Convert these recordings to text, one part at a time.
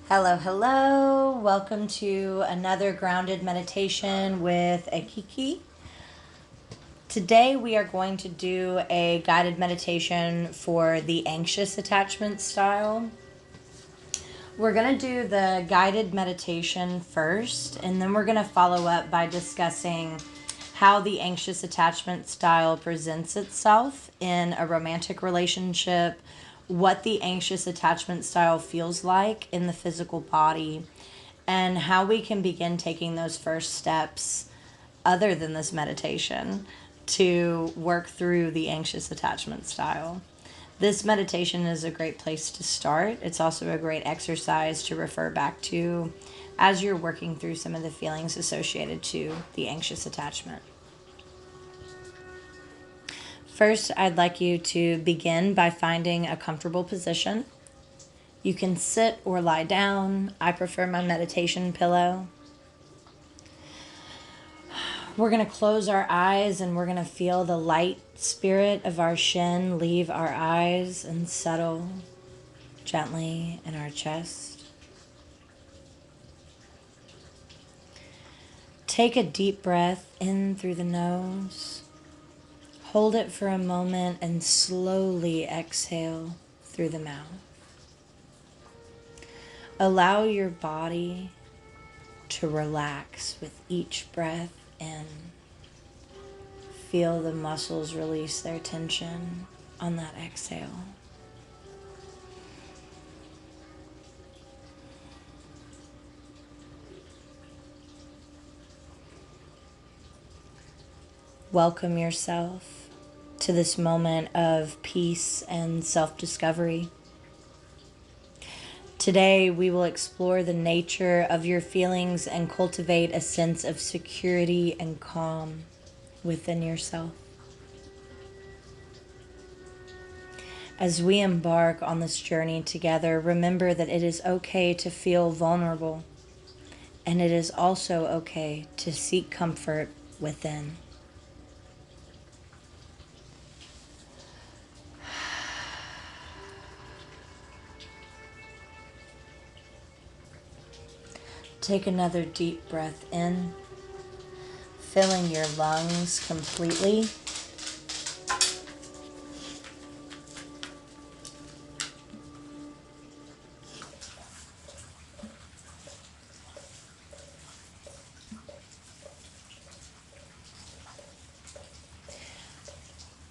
Hello, hello. Welcome to another grounded meditation with Akiki. Today we are going to do a guided meditation for the anxious attachment style. We're going to do the guided meditation first, and then we're going to follow up by discussing how the anxious attachment style presents itself in a romantic relationship, what the anxious attachment style feels like in the physical body, and how we can begin taking those first steps other than this meditation to work through the anxious attachment style. This meditation is a great place to start. It's also a great exercise to refer back to as you're working through some of the feelings associated to the anxious attachment. First, I'd like you to begin by finding a comfortable position. You can sit or lie down. I prefer my meditation pillow. We're going to close our eyes and we're going to feel the light spirit of our Shin leave our eyes and settle gently in our chest. Take a deep breath in through the nose. Hold it for a moment and slowly exhale through the mouth. Allow your body to relax with each breath in. Feel the muscles release their tension on that exhale. Welcome yourself to this moment of peace and self-discovery. Today, we will explore the nature of your feelings and cultivate a sense of security and calm within yourself. As we embark on this journey together, remember that it is okay to feel vulnerable, and it is also okay to seek comfort within. Take another deep breath in, filling your lungs completely.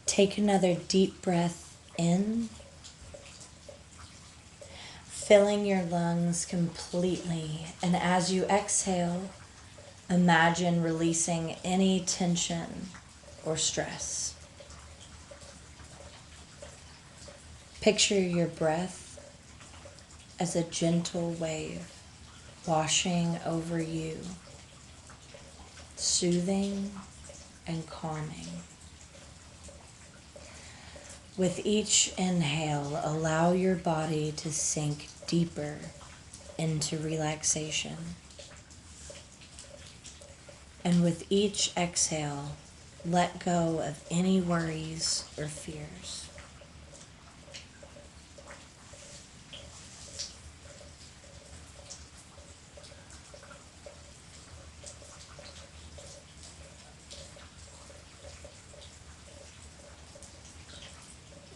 Take another deep breath in, filling your lungs completely. And as you exhale, imagine releasing any tension or stress. Picture your breath as a gentle wave washing over you, soothing and calming. With each inhale, allow your body to sink deeper into relaxation. And with each exhale, let go of any worries or fears.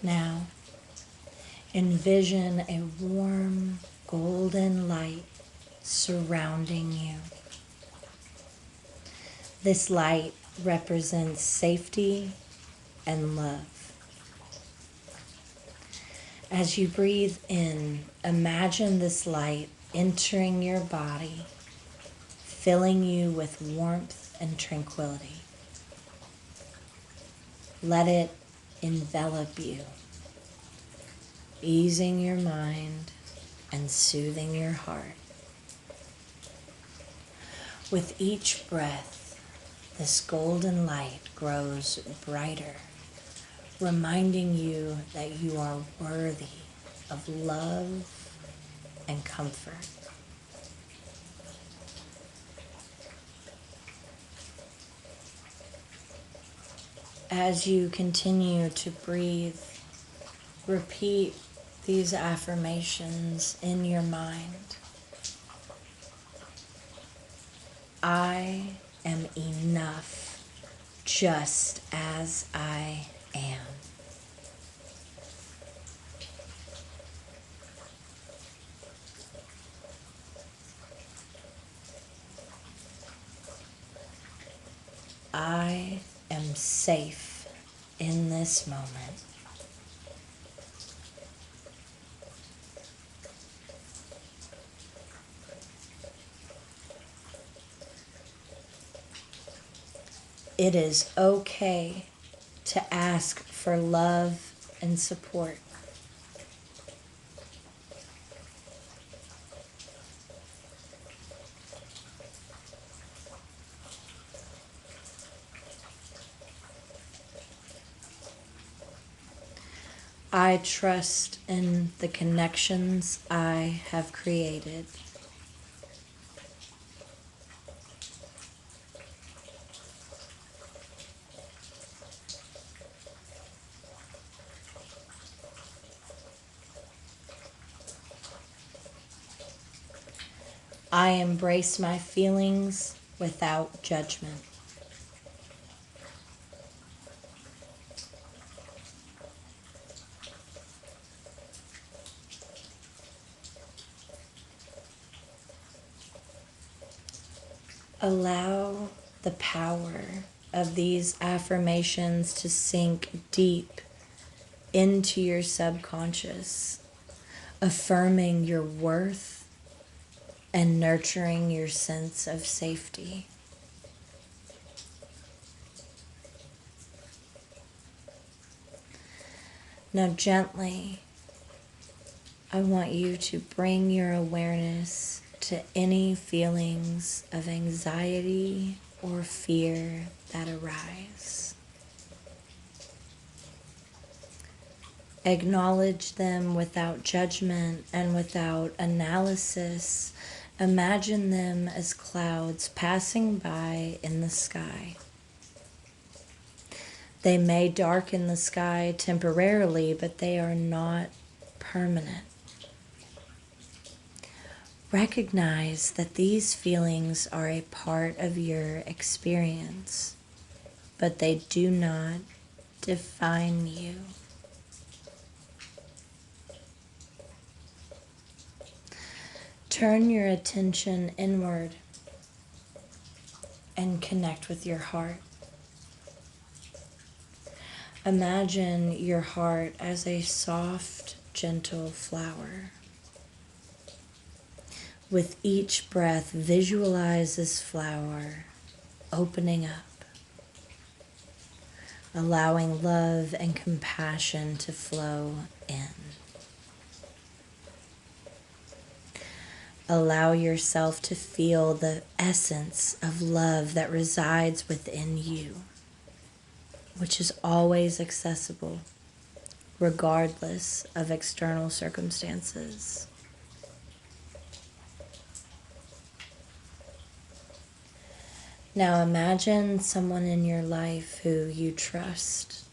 Now, envision a warm, golden light surrounding you. This light represents safety and love. As you breathe in, imagine this light entering your body, filling you with warmth and tranquility. Let it envelop you, easing your mind and soothing your heart. With each breath, this golden light grows brighter, reminding you that you are worthy of love and comfort. As you continue to breathe, repeat these affirmations in your mind, I am enough just as I am. I am safe in this moment. It is okay to ask for love and support. I trust in the connections I have created. I embrace my feelings without judgment. Allow the power of these affirmations to sink deep into your subconscious, affirming your worth and nurturing your sense of safety. Now, gently, I want you to bring your awareness to any feelings of anxiety or fear that arise. Acknowledge them without judgment and without analysis. Imagine them as clouds passing by in the sky. They may darken the sky temporarily, but they are not permanent. Recognize that these feelings are a part of your experience, but they do not define you. Turn your attention inward and connect with your heart. Imagine your heart as a soft, gentle flower. With each breath, visualize this flower opening up, allowing love and compassion to flow in. Allow yourself to feel the essence of love that resides within you, which is always accessible, regardless of external circumstances. Now imagine someone in your life who you trust,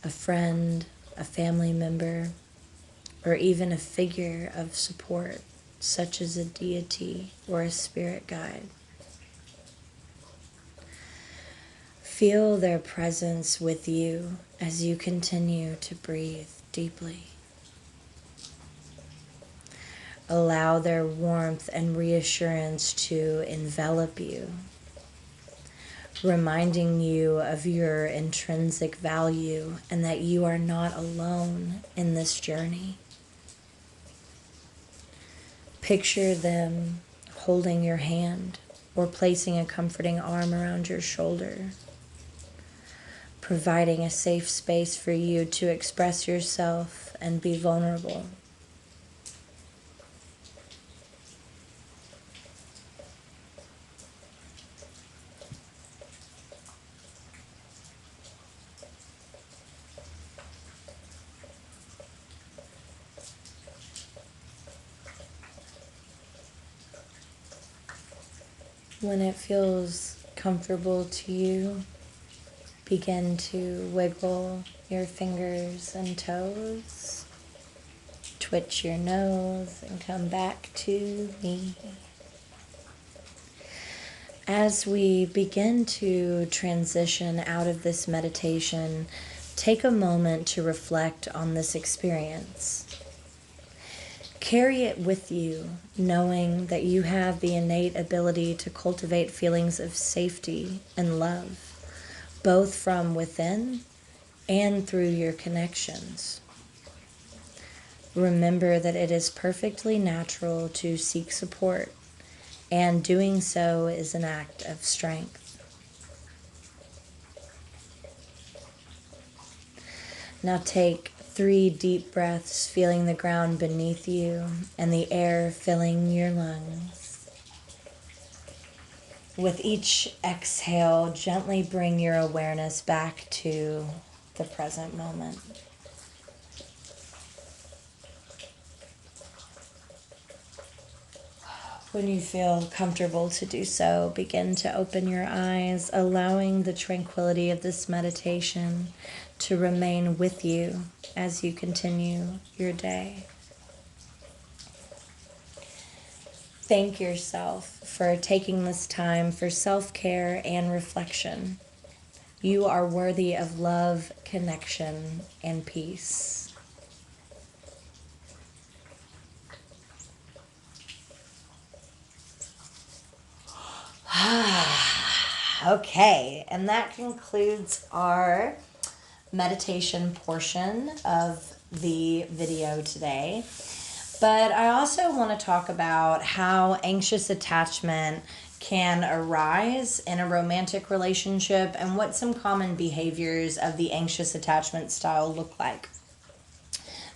a friend, a family member, or even a figure of support, such as a deity or a spirit guide. Feel their presence with you as you continue to breathe deeply. Allow their warmth and reassurance to envelop you, reminding you of your intrinsic value and that you are not alone in this journey. Picture them holding your hand or placing a comforting arm around your shoulder, providing a safe space for you to express yourself and be vulnerable. When it feels comfortable to you, begin to wiggle your fingers and toes, twitch your nose, and come back to me. As we begin to transition out of this meditation, take a moment to reflect on this experience. Carry it with you, knowing that you have the innate ability to cultivate feelings of safety and love, both from within and through your connections. Remember that it is perfectly natural to seek support, and doing so is an act of strength. Now take 3 deep breaths, feeling the ground beneath you and the air filling your lungs. With each exhale, gently bring your awareness back to the present moment. When you feel comfortable to do so, begin to open your eyes, allowing the tranquility of this meditation to remain with you as you continue your day. Thank yourself for taking this time for self-care and reflection. You are worthy of love, connection, and peace. Okay, and that concludes our meditation portion of the video today. But I also want to talk about how anxious attachment can arise in a romantic relationship and what some common behaviors of the anxious attachment style look like.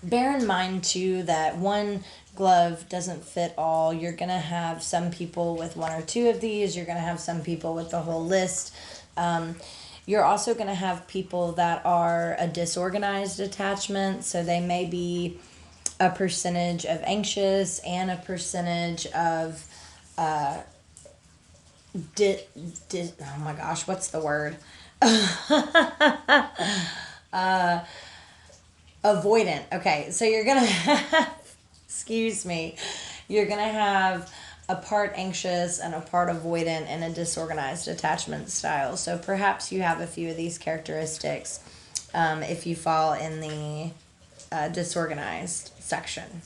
Bear in mind, too, that one glove doesn't fit all. You're going to have some people with 1 or 2 of these. You're going to have some people with the whole list. You're also going to have people that are a disorganized attachment. So they may be a percentage of anxious and a percentage of, oh my gosh, what's the word? Avoidant. Okay, so you're going to have, excuse me, you're going to have a part anxious and a part avoidant in a disorganized attachment style. So perhaps you have a few of these characteristics if you fall in the disorganized section.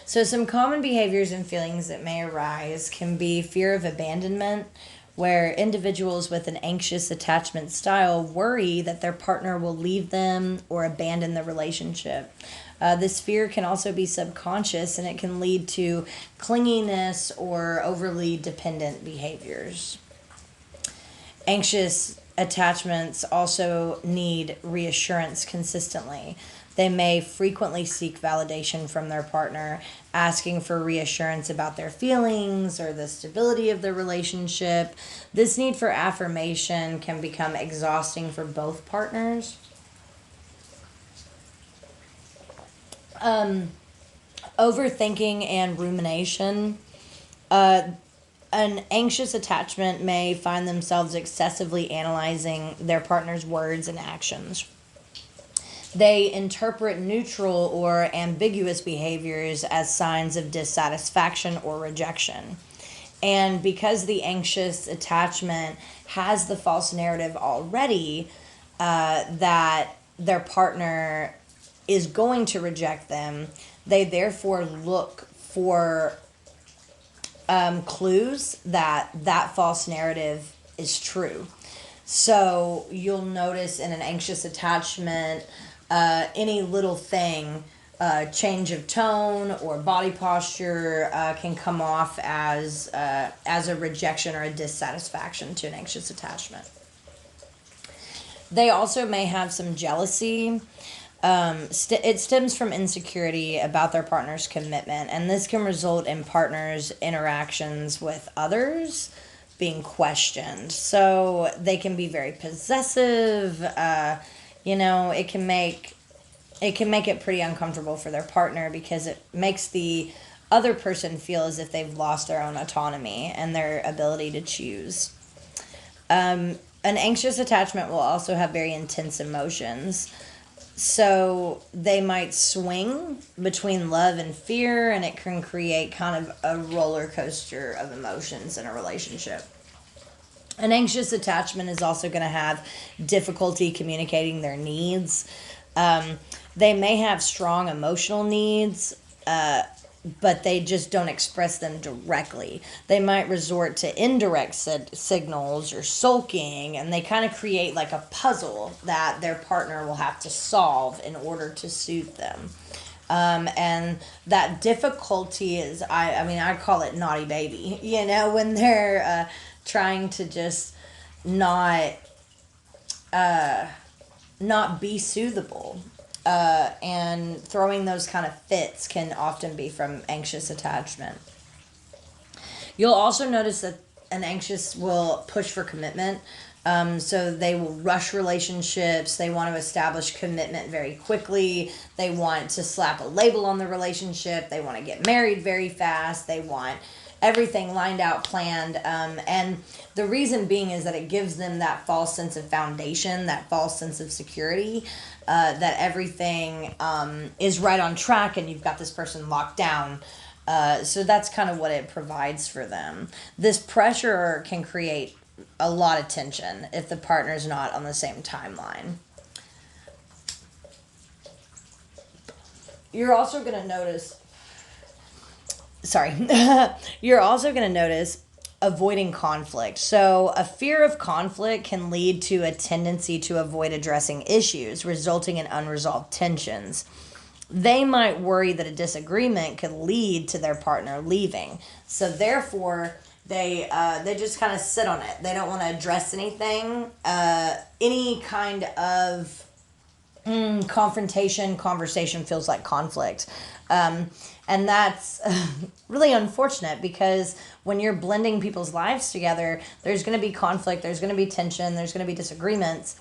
So some common behaviors and feelings that may arise can be fear of abandonment, where individuals with an anxious attachment style worry that their partner will leave them or abandon the relationship. This fear can also be subconscious, and it can lead to clinginess or overly dependent behaviors. Anxious attachments also need reassurance consistently. They may frequently seek validation from their partner, asking for reassurance about their feelings or the stability of the relationship. This need for affirmation can become exhausting for both partners. Overthinking and rumination. An anxious attachment may find themselves excessively analyzing their partner's words and actions. They interpret neutral or ambiguous behaviors as signs of dissatisfaction or rejection. And because the anxious attachment has the false narrative already that their partner is going to reject them, they therefore look for clues that that false narrative is true. So you'll notice in an anxious attachment, any little thing, change of tone or body posture can come off as a rejection or a dissatisfaction to an anxious attachment. They also may have some jealousy. It stems from insecurity about their partner's commitment, and this can result in partners' interactions with others being questioned. So they can be very possessive. It can make it pretty uncomfortable for their partner because it makes the other person feel as if they've lost their own autonomy and their ability to choose. An anxious attachment will also have very intense emotions. So they might swing between love and fear, and it can create kind of a roller coaster of emotions in a relationship. An anxious attachment is also going to have difficulty communicating their needs. Um, they may have strong emotional needs, but they just don't express them directly. They might resort to indirect signals or sulking, and they kind of create like a puzzle that their partner will have to solve in order to soothe them. And that difficulty is, I mean, I call it naughty baby, when they're trying to just not not be soothable. And throwing those kind of fits can often be from anxious attachment. You'll also notice that an anxious will push for commitment. So they will rush relationships. They want to establish commitment very quickly. They want to slap a label on the relationship. They want to get married very fast. They want everything lined out, planned. And the reason being is that it gives them that false sense of foundation, that false sense of security, that everything is right on track and you've got this person locked down. So that's kind of what it provides for them. This pressure can create a lot of tension if the partner's not on the same timeline. You're also going to notice, you're also going to notice avoiding conflict. So a fear of conflict can lead to a tendency to avoid addressing issues, resulting in unresolved tensions. They might worry that a disagreement could lead to their partner leaving. So therefore, they just kind of sit on it. They don't want to address anything, any kind of conversation feels like conflict. And that's really unfortunate because when you're blending people's lives together, there's going to be conflict, there's going to be tension, there's going to be disagreements.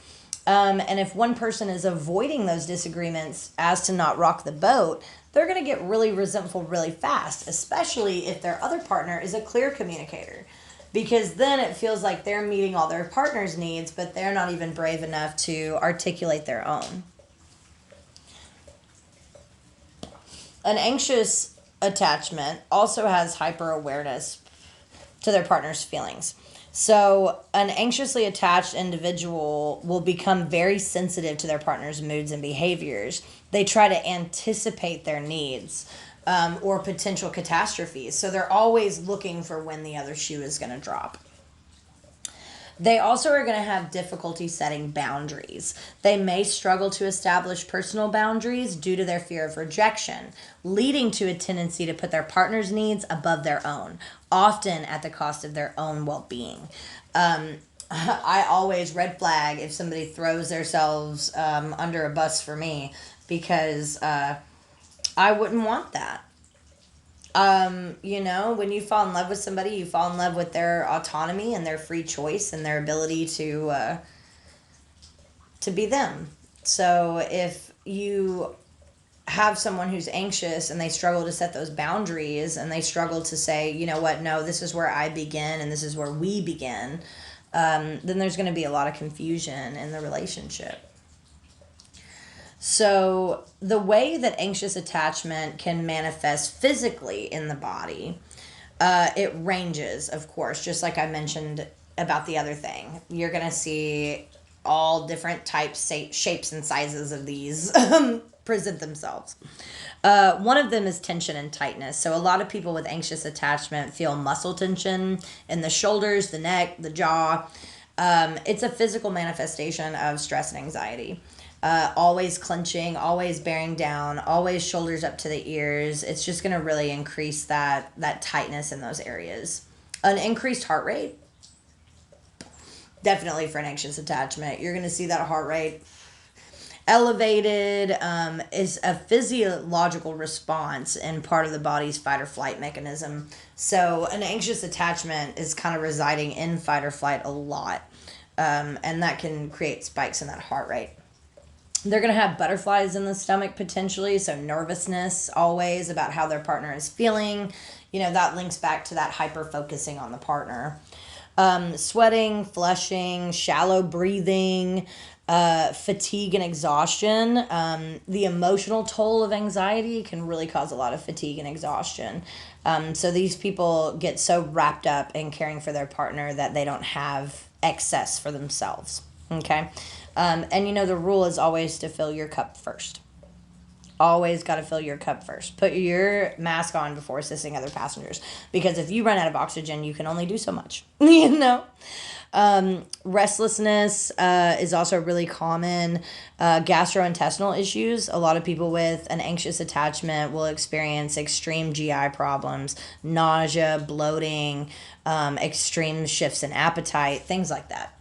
And if one person is avoiding those disagreements as to not rock the boat, they're going to get really resentful really fast, especially if their other partner is a clear communicator. Because then it feels like they're meeting all their partner's needs, but they're not even brave enough to articulate their own. An anxious attachment also has hyper awareness to their partner's feelings. So, an anxiously attached individual will become very sensitive to their partner's moods and behaviors. They try to anticipate their needs or potential catastrophes. So, they're always looking for when the other shoe is going to drop. They also are going to have difficulty setting boundaries. They may struggle to establish personal boundaries due to their fear of rejection, leading to a tendency to put their partner's needs above their own, often at the cost of their own well-being. I always red flag if somebody throws themselves under a bus for me because I wouldn't want that. When you fall in love with somebody, you fall in love with their autonomy and their free choice and their ability to be them. So if you have someone who's anxious and they struggle to set those boundaries and they struggle to say, you know what, no, this is where I begin and this is where we begin, then there's going to be a lot of confusion in the relationship. So the way that anxious attachment can manifest physically in the body, it ranges, of course, just like I mentioned about the other thing. You're going to see all different types, shapes, and sizes of these present themselves. One of them is tension and tightness. So a lot of people with anxious attachment feel muscle tension in the shoulders, the neck, the jaw. It's a physical manifestation of stress and anxiety. Always clenching, always bearing down, always shoulders up to the ears. It's just going to really increase that tightness in those areas. An increased heart rate, definitely for an anxious attachment. You're going to see that heart rate elevated, is a physiological response in part of the body's fight or flight mechanism. So an anxious attachment is kind of residing in fight or flight a lot, and that can create spikes in that heart rate. They're going to have butterflies in the stomach potentially, so nervousness always about how their partner is feeling. That links back to that hyper-focusing on the partner. Sweating, flushing, shallow breathing, fatigue and exhaustion. The emotional toll of anxiety can really cause a lot of fatigue and exhaustion. So these people get so wrapped up in caring for their partner that they don't have excess for themselves. Okay. And the rule is always to fill your cup first. Always got to fill your cup first. Put your mask on before assisting other passengers, because if you run out of oxygen, you can only do so much. Restlessness is also really common. Gastrointestinal issues. A lot of people with an anxious attachment will experience extreme GI problems, nausea, bloating, extreme shifts in appetite, things like that.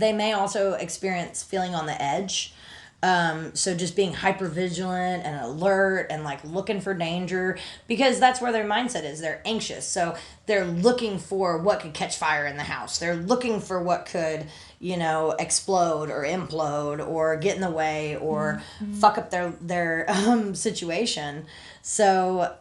They may also experience feeling on the edge. So just being hyper vigilant and alert and like looking for danger, because that's where their mindset is. They're anxious. So they're looking for what could catch fire in the house. They're looking for what could, explode or implode or get in the way or fuck up their situation. So,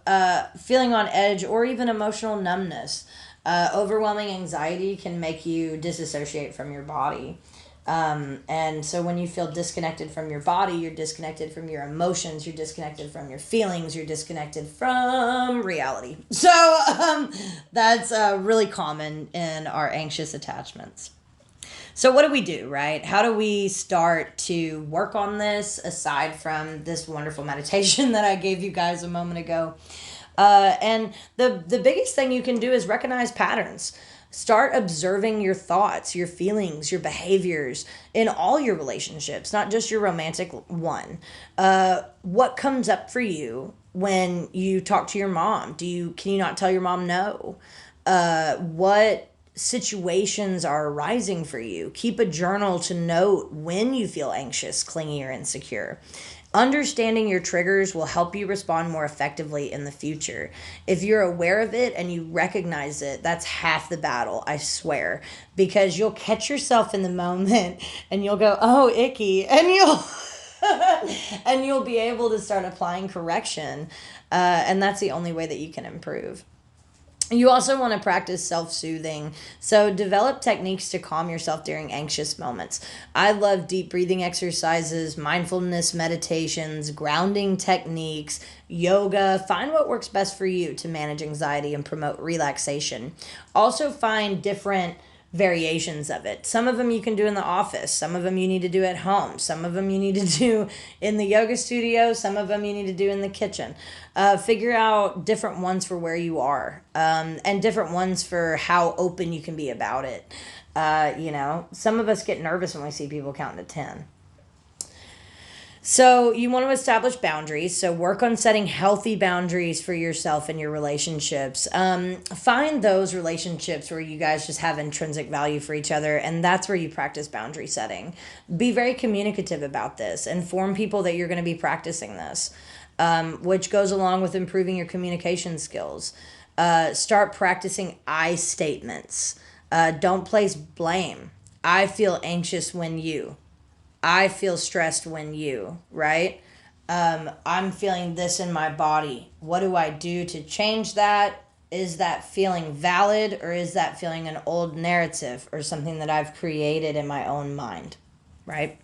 feeling on edge or even emotional numbness. Overwhelming anxiety can make you disassociate from your body. And so when you feel disconnected from your body, you're disconnected from your emotions, you're disconnected from your feelings, you're disconnected from reality. So that's really common in our anxious attachments. So what do we do, right? How do we start to work on this aside from this wonderful meditation that I gave you guys a moment ago? And the biggest thing you can do is recognize patterns. Start observing your thoughts, your feelings, your behaviors in all your relationships, not just your romantic one. What comes up for you when you talk to your mom? Can you not tell your mom no? What situations are arising for you? Keep a journal to note when you feel anxious, clingy, or insecure. Understanding your triggers will help you respond more effectively in the future. If you're aware of it and you recognize it, that's half the battle, I swear. Because you'll catch yourself in the moment and you'll go, oh, icky. And you'll be able to start applying correction. And that's the only way that you can improve. You also want to practice self-soothing. So develop techniques to calm yourself during anxious moments. I love deep breathing exercises, mindfulness meditations, grounding techniques, yoga. Find what works best for you to manage anxiety and promote relaxation. Also find different variations of it. Some of them you can do in the office. Some of them you need to do at home. Some of them you need to do in the yoga studio. Some of them you need to do in the kitchen. Figure out different ones for where you are, and different ones for how open you can be about it. Some of us get nervous when we see people counting to 10. So you want to establish boundaries. So work on setting healthy boundaries for yourself and your relationships. Find those relationships where you guys just have intrinsic value for each other, and that's where you practice boundary setting. Be very communicative about this. Inform people that you're going to be practicing this, which goes along with improving your communication skills. Start practicing I statements. Don't place blame. I feel anxious when you. I feel stressed when you, right? I'm feeling this in my body. What do I do to change that? Is that feeling valid, or is that feeling an old narrative or something that I've created in my own mind, right?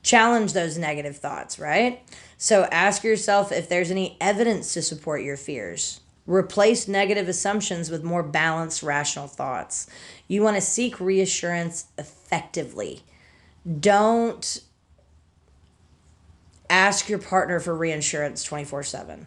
Challenge those negative thoughts, right? So ask yourself if there's any evidence to support your fears. Replace negative assumptions with more balanced, rational thoughts. You want to seek reassurance effectively. Don't ask your partner for reassurance 24/7.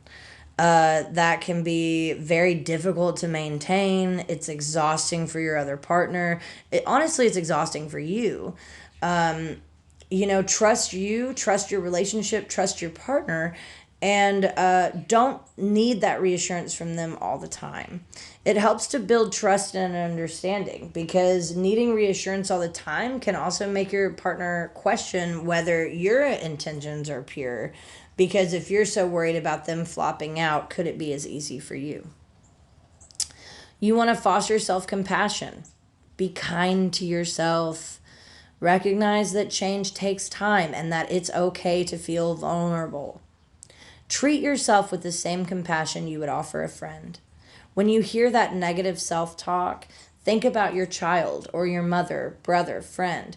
That can be very difficult to maintain. It's exhausting for your other partner. Honestly, it's exhausting for you. Trust you, trust your relationship, trust your partner, and don't need that reassurance from them all the time. It helps to build trust and understanding, because needing reassurance all the time can also make your partner question whether your intentions are pure. Because if you're so worried about them flopping out, could it be as easy for you? You want to foster self-compassion. Be kind to yourself. Recognize that change takes time and that it's okay to feel vulnerable. Treat yourself with the same compassion you would offer a friend. When you hear that negative self-talk, think about your child or your mother, brother, friend.